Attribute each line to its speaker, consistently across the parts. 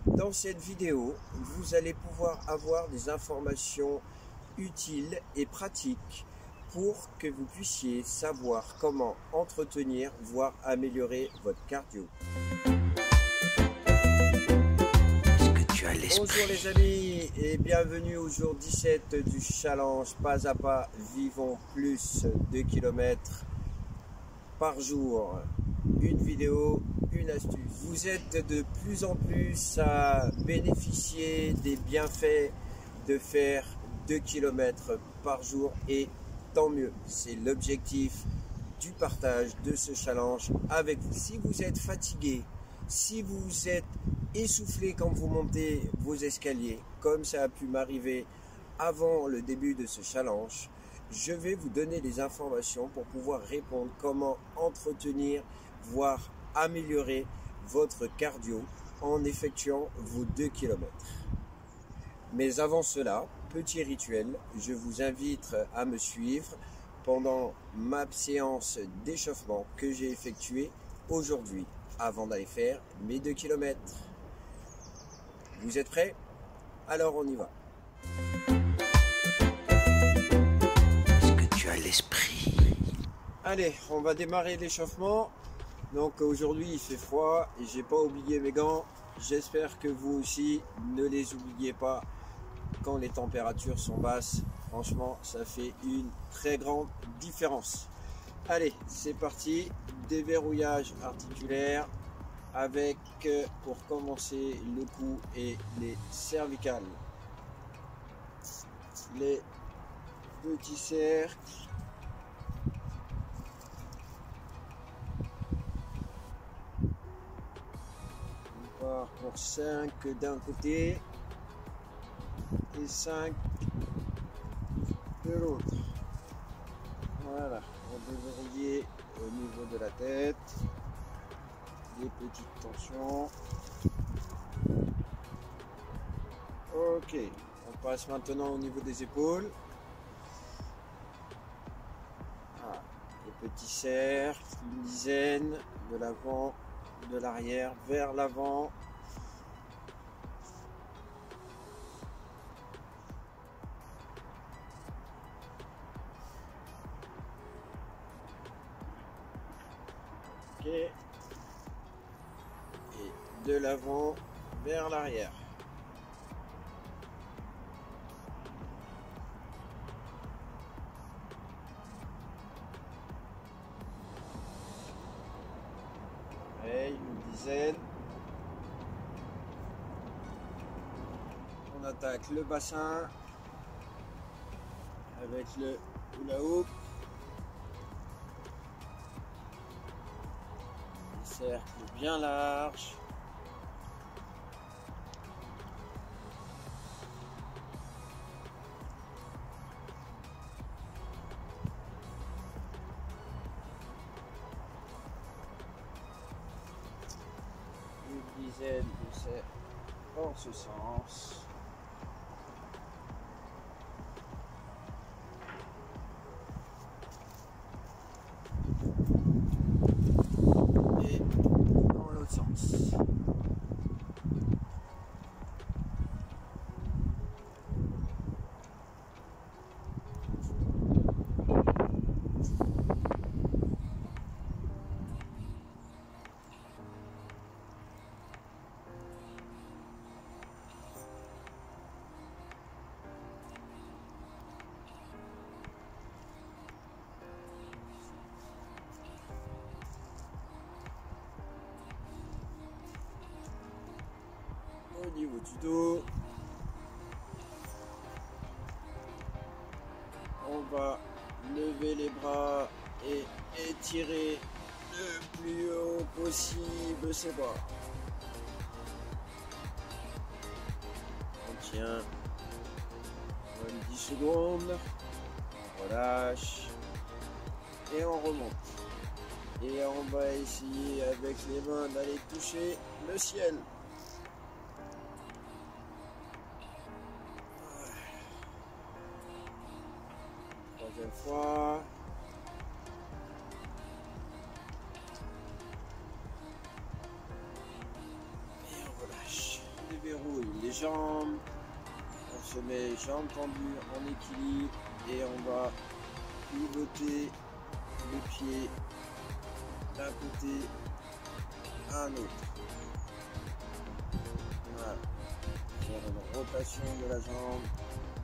Speaker 1: Dans cette vidéo, vous allez pouvoir avoir des informations utiles et pratiques pour que vous puissiez savoir comment entretenir, voire améliorer votre cardio. Bonjour les amis et bienvenue au jour 17 du challenge Pas à Pas Vivons Plus 2 km par jour. Une vidéo, une astuce. Vous êtes de plus en plus à bénéficier des bienfaits de faire 2 km par jour et tant mieux. C'est l'objectif du partage de ce challenge avec vous. Si vous êtes fatigué, si vous êtes essoufflé quand vous montez vos escaliers, comme ça a pu m'arriver avant le début de ce challenge, je vais vous donner des informations pour pouvoir répondre comment entretenir, voire améliorer votre cardio en effectuant vos 2 km. Mais avant cela, petit rituel, je vous invite à me suivre pendant ma séance d'échauffement que j'ai effectuée aujourd'hui avant d'aller faire mes 2 km. Vous êtes prêts? Alors on y va.
Speaker 2: Tu as l'esprit.
Speaker 1: Allez, on va démarrer l'échauffement. Donc aujourd'hui il fait froid et j'ai pas oublié mes gants. J'espère que vous aussi ne les oubliez pas quand les températures sont basses. Franchement, ça fait une très grande différence. Allez, c'est parti. Déverrouillage articulaire avec, pour commencer, le cou et les cervicales. Les petits cercles. On part pour 5 d'un côté et 5 de l'autre. Voilà, on déverrouiller au niveau de la tête, des petites tensions. Ok, on passe maintenant au niveau des épaules. Voilà, les petits cercles, une dizaine, de l'avant, de l'arrière vers l'avant. Ok. Et de l'avant vers l'arrière. Pareil, une dizaine. On attaque le bassin avec le hula hoop. Cercle bien large. Une dizaine de cercles en ce sens. Et dans l'autre sens. Au niveau du dos, on va lever les bras et étirer le plus haut possible ses bras. On tient 10 secondes, on relâche et on remonte. Et on va essayer avec les mains d'aller toucher le ciel. Troisième fois. Et on relâche. les jambes. On se met jambes tendues en équilibre et on va pivoter le pied d'un côté à un autre. Voilà. Faire une rotation de la jambe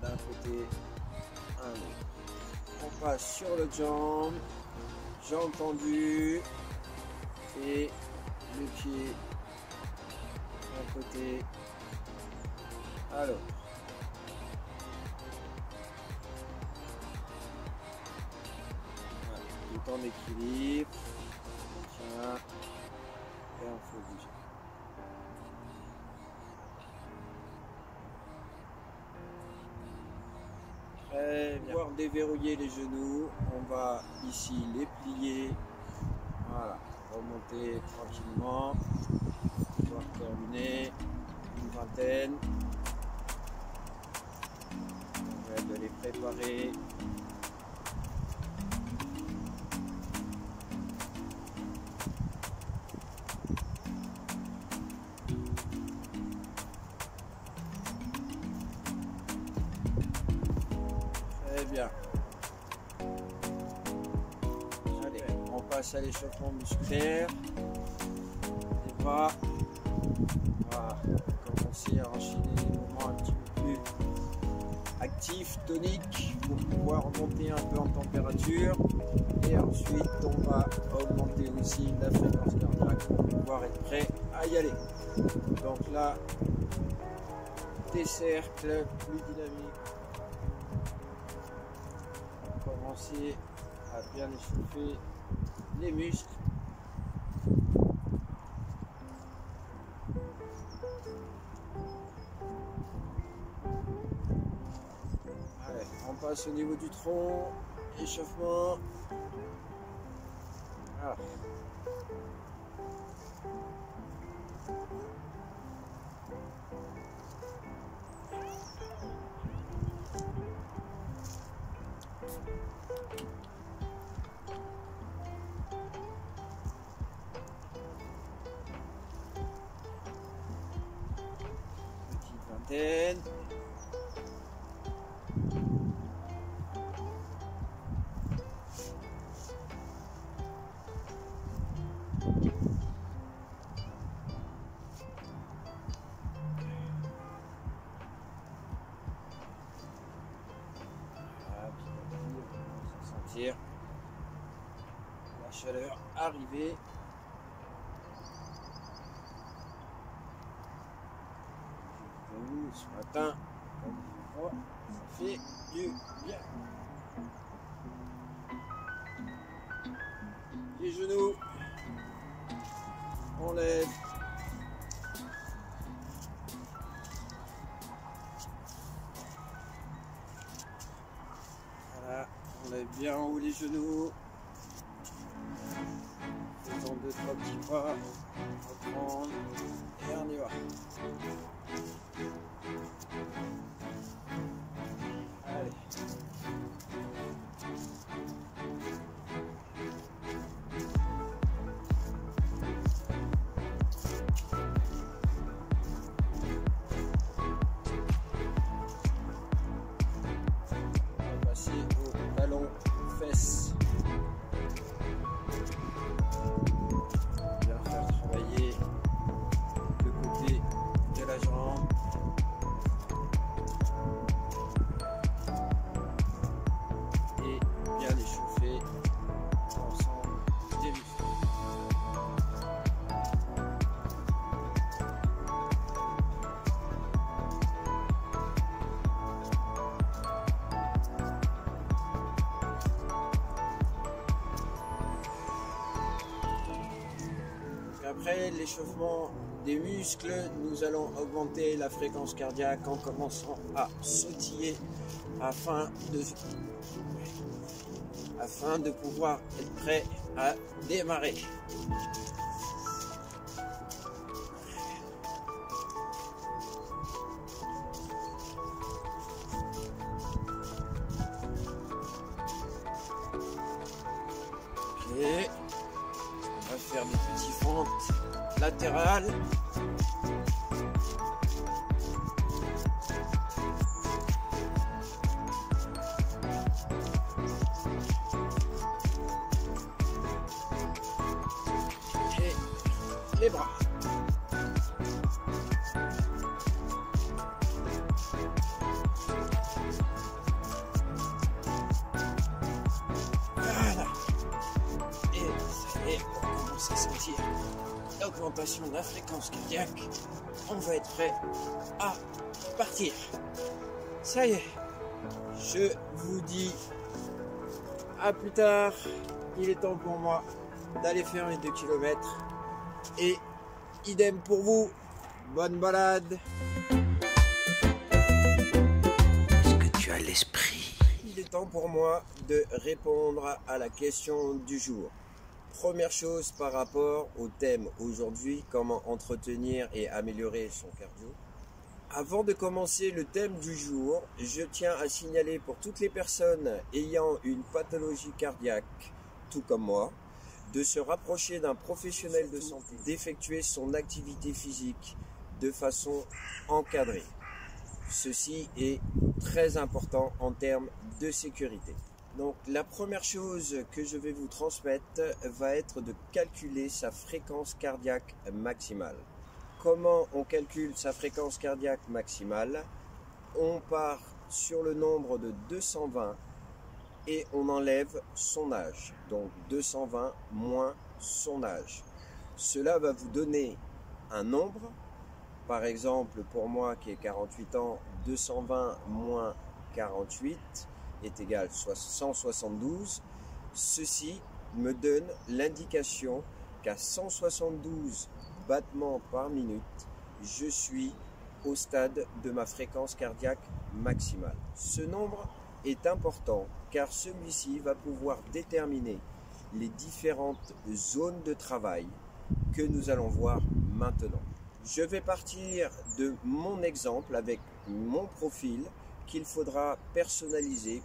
Speaker 1: d'un côté à un autre. On passe sur l'autre jambe, jambe tendue et le pied d'un côté à l'autre. Voilà. Tout en équilibre. Tiens. Et on fait bouger. Très bien. Pour déverrouiller les genoux, on va ici les plier. Voilà. Remonter tranquillement. Pouvoir terminer une vingtaine. On va de les préparer. Très bien. Allez, on passe à l'échauffement musculaire. Les bras. Voilà. Commencer à enchaîner des mouvements un petit peu plus actifs, toniques, pour pouvoir monter un peu en température. Et ensuite, on va augmenter aussi la fréquence cardiaque pour pouvoir être prêt à y aller. Donc là, des cercles plus dynamiques. On va commencer à bien échauffer les muscles. Allez, on passe au niveau du tronc, échauffement. Voilà. Petite vingtaine. Sentir la chaleur arriver. Ce matin, ça fait du bien. Les genoux, on lève. Voilà, on lève bien en haut les genoux. Faisons 2-3 petits pas. Reprendre et on y va. Allez. On va passer au talon fesses. Bien faire travailler le côté de la jambe. Et bien l'échauffer l'ensemble des muscles. Après l'échauffement des muscles, nous allons augmenter la fréquence cardiaque en commençant à sautiller afin de pouvoir être prêt à démarrer. Ok. On va faire des petits fentes latérales. les bras. Voilà. Et ça y est, on commence à sentir l'augmentation de la fréquence cardiaque. On va être prêt à partir. Ça y est, je vous dis à plus tard. Il est temps pour moi d'aller faire mes 2 km. Et idem pour vous. Bonne balade.
Speaker 2: Est-ce que tu as l'esprit?
Speaker 1: Il est temps pour moi de répondre à la question du jour. Première chose par rapport au thème aujourd'hui, comment entretenir et améliorer son cardio. Avant de commencer le thème du jour, je tiens à signaler pour toutes les personnes ayant une pathologie cardiaque, tout comme moi, de se rapprocher d'un professionnel de santé, d'effectuer son activité physique de façon encadrée. Ceci est très important en termes de sécurité. Donc la première chose que je vais vous transmettre va être de calculer sa fréquence cardiaque maximale. Comment on calcule sa fréquence cardiaque maximale? On part sur le nombre de 220 et on enlève son âge. Donc 220 moins son âge. Cela va vous donner un nombre. Par exemple, pour moi qui ai 48 ans, 220 moins 48 est égal à 172. Ceci me donne l'indication qu'à 172 battements par minute, je suis au stade de ma fréquence cardiaque maximale. Ce nombre est important car celui-ci va pouvoir déterminer les différentes zones de travail que nous allons voir maintenant. Je vais partir de mon exemple avec mon profil qu'il faudra personnaliser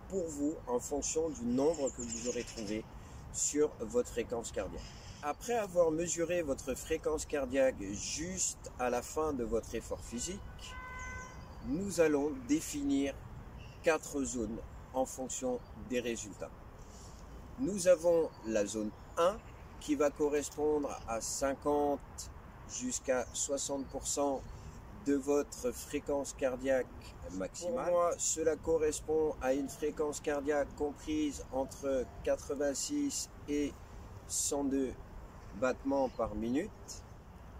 Speaker 1: pour vous en fonction du nombre que vous aurez trouvé sur votre fréquence cardiaque. Après avoir mesuré votre fréquence cardiaque juste à la fin de votre effort physique, nous allons définir 4 zones en fonction des résultats. Nous avons la zone 1 qui va correspondre à 50 jusqu'à 60% de votre fréquence cardiaque maximale. Pour moi, cela correspond à une fréquence cardiaque comprise entre 86 et 102 battements par minute.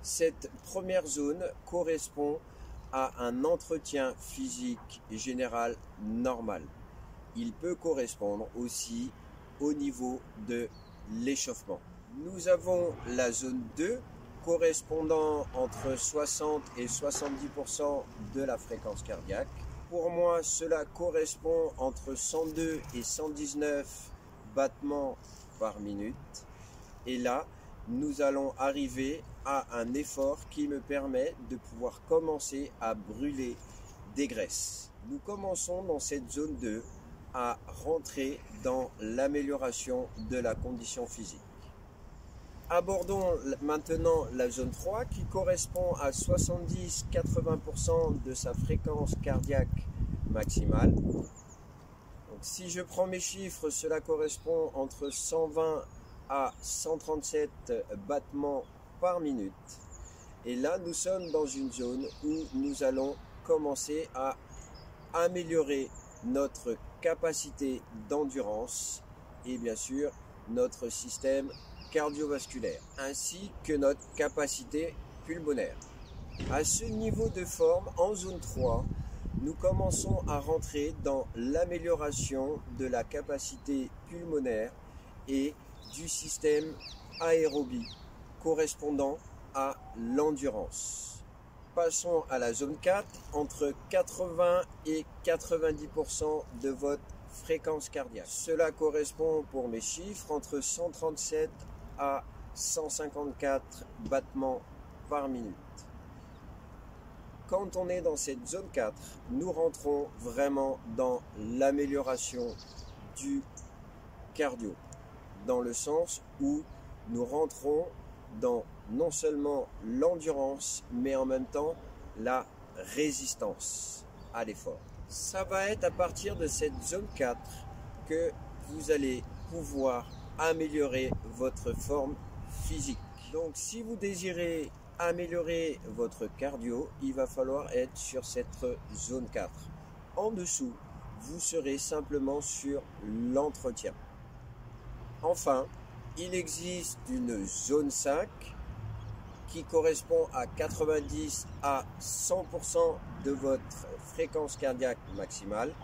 Speaker 1: Cette première zone correspond à un entretien physique général normal. Il peut correspondre aussi au niveau de l'échauffement. Nous avons la zone 2 correspondant entre 60 et 70% de la fréquence cardiaque. Pour moi, cela correspond entre 102 et 119 battements par minute. Et là, nous allons arriver à un effort qui me permet de pouvoir commencer à brûler des graisses. Nous commençons dans cette zone 2 à rentrer dans l'amélioration de la condition physique. Abordons maintenant la zone 3 qui correspond à 70-80% de sa fréquence cardiaque maximale. Donc, si je prends mes chiffres, cela correspond entre 120 à 137 battements par minute. Et là, nous sommes dans une zone où nous allons commencer à améliorer notre capacité d'endurance et bien sûr notre système cardiovasculaire ainsi que notre capacité pulmonaire. À ce niveau de forme, en zone 3, nous commençons à rentrer dans l'amélioration de la capacité pulmonaire et du système aérobie correspondant à l'endurance. Passons à la zone 4, entre 80 et 90% de votre fréquence cardiaque. Cela correspond pour mes chiffres entre 137 à 154 battements par minute. Quand on est dans cette zone 4, nous rentrons vraiment dans l'amélioration du cardio, dans le sens où nous rentrons dans non seulement l'endurance, mais en même temps la résistance à l'effort. Ça va être à partir de cette zone 4 que vous allez pouvoir améliorer votre forme physique. Donc si vous désirez améliorer votre cardio, il va falloir être sur cette zone 4. En dessous, vous serez simplement sur l'entretien. Enfin, il existe une zone 5 qui correspond à 90 à 100% de votre fréquence cardiaque maximale.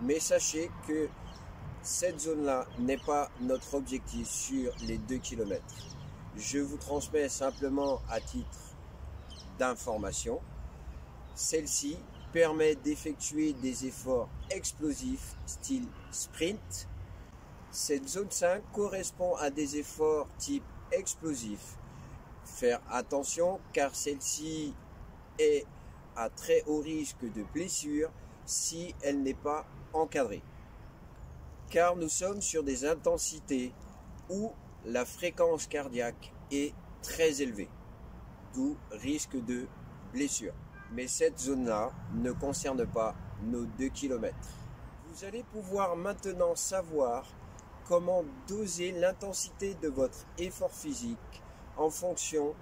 Speaker 1: Mais sachez que cette zone-là n'est pas notre objectif sur les 2 km. Je vous transmets simplement à titre d'information. Celle-ci permet d'effectuer des efforts explosifs style sprint. Cette zone 5 correspond à des efforts type explosif. Faire attention car celle-ci est à très haut risque de blessure si elle n'est pas encadrée. Car nous sommes sur des intensités où la fréquence cardiaque est très élevée, d'où risque de blessure. Mais cette zone-là ne concerne pas nos 2 km. Vous allez pouvoir maintenant savoir comment doser l'intensité de votre effort physique en fonction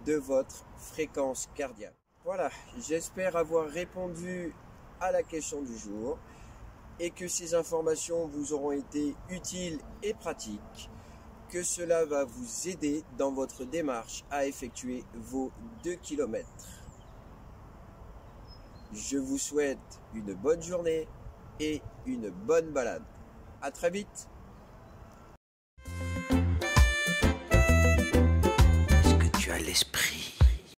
Speaker 1: de votre fréquence cardiaque. Voilà, j'espère avoir répondu à la question du jour et que ces informations vous auront été utiles et pratiques, que cela va vous aider dans votre démarche à effectuer vos 2 km. Je vous souhaite une bonne journée et une bonne balade. À très vite.